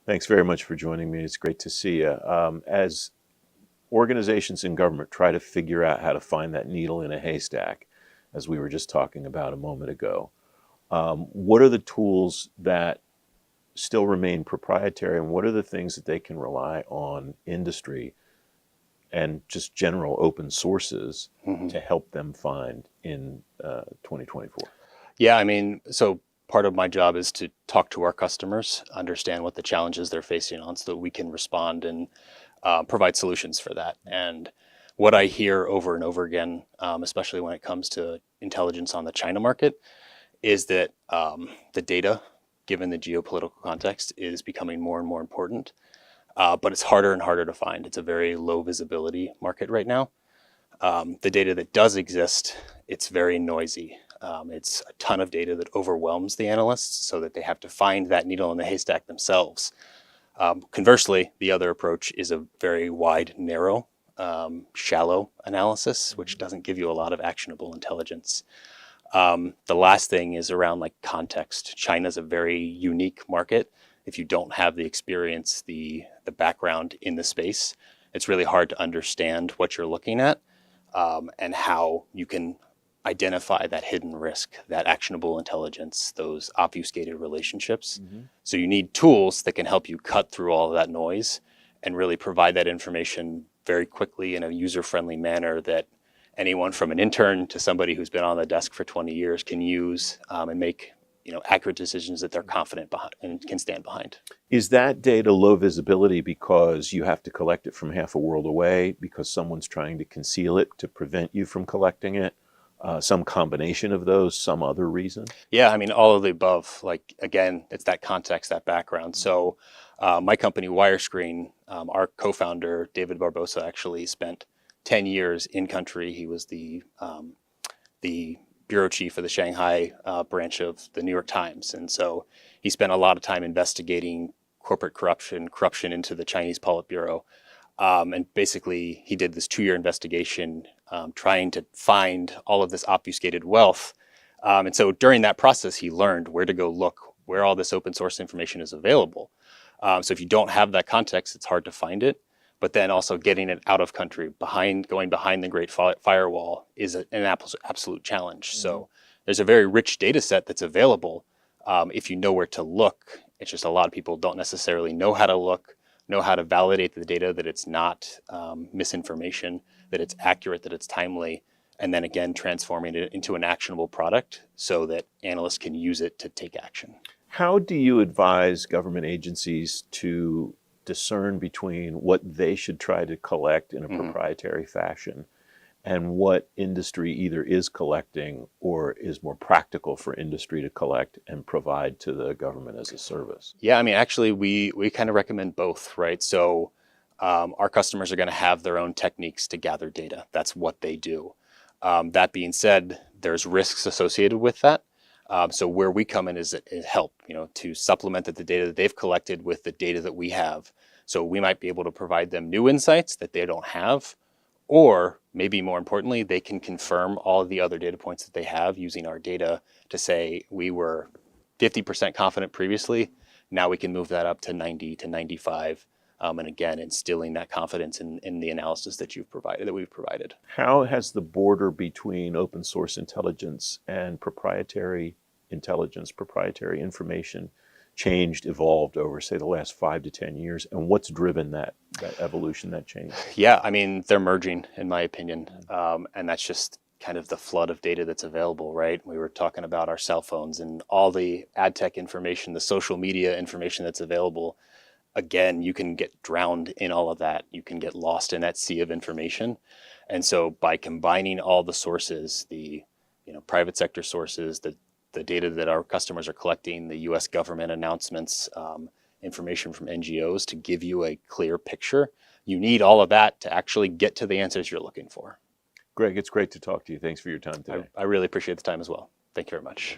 Thanks very much for joining me. It's great to see you. As organizations in government try to figure out how to find that needle in a haystack, as we were just talking about a moment ago, what are the tools that still remain proprietary, and what are the things that they can rely on industry and just general open sources to help them find in 2024? Yeah, I mean, so part of my job is to talk to our customers, understand what the challenges they're facing on so that we can respond and provide solutions for that. And what I hear over and over again, especially when it comes to intelligence on the China market, is that the data, given the geopolitical context, is becoming more and more important. But it's harder and harder to find. It's a very low visibility market right now. The data that does exist, it's very noisy. It's a ton of data that overwhelms the analysts so that they have to find that needle in the haystack themselves. Conversely, the other approach is a very wide, narrow, shallow analysis, which doesn't give you a lot of actionable intelligence. The last thing is around like context. China's a very unique market. If you don't have the experience, the background in the space, it's really hard to understand what you're looking at and how you can identify that hidden risk, that actionable intelligence, those obfuscated relationships. So you need tools that can help you cut through all of that noise and really provide that information very quickly in a user-friendly manner that anyone from an intern to somebody who's been on the desk for 20 years can use and make accurate decisions that they're confident behind and can stand behind. Is that data low visibility because you have to collect it from half a world away, because someone's trying to conceal it to prevent you from collecting it? Some combination of those, some other reason? Yeah, I mean, all of the above. Like, again, it's that context, that background. So my company, WIreScreen, our co-founder, David Barbosa, actually spent 10 years in country. He was the bureau chief of the Shanghai branch of the New York Times. And so he spent a lot of time investigating corporate corruption into the Chinese Politburo. And basically, he did this 2-year investigation trying to find all of this obfuscated wealth. And so during that process, he learned where to go look, where all this open source information is available. So if you don't have that context, it's hard to find it. But then also getting it out of country, going behind the Great Firewall is an absolute challenge. So there's a very rich data set that's available if you know where to look. It's just a lot of people don't necessarily know how to look, know how to validate the data, that it's not misinformation, that it's accurate, that it's timely, and then again, transforming it into an actionable product so that analysts can use it to take action. How do you advise government agencies to discern between what they should try to collect in a proprietary fashion and what industry either is collecting or is more practical for industry to collect and provide to the government as a service? Yeah, I mean, actually, we kind of recommend both, right? So our customers are going to have their own techniques to gather data. That's what they do. That being said, there's risks associated with that. So where we come in is help, to supplement the data that they've collected with the data that we have. So we might be able to provide them new insights that they don't have, or maybe more importantly, they can confirm all of the other data points that they have using our data to say we were 50% confident previously. Now we can move that up to 90 to 95. And again, instilling that confidence in the analysis that we've provided. How has the border between open source intelligence and proprietary intelligence, proprietary information changed, evolved over, say, the last 5 to 10 years? And what's driven that evolution, that change? Yeah, I mean, they're merging, in my opinion. And that's just kind of the flood of data that's available, right? We were talking about our cell phones and all the ad tech information, the social media information that's available. Again, you can get drowned in all of that. You can get lost in that sea of information. And so by combining all the sources, the private sector sources, the data that our customers are collecting, the US government announcements, information from NGOs to give you a clear picture, you need all of that to actually get to the answers you're looking for. Greg, it's great to talk to you. Thanks for your time today. I really appreciate the time as well. Thank you very much.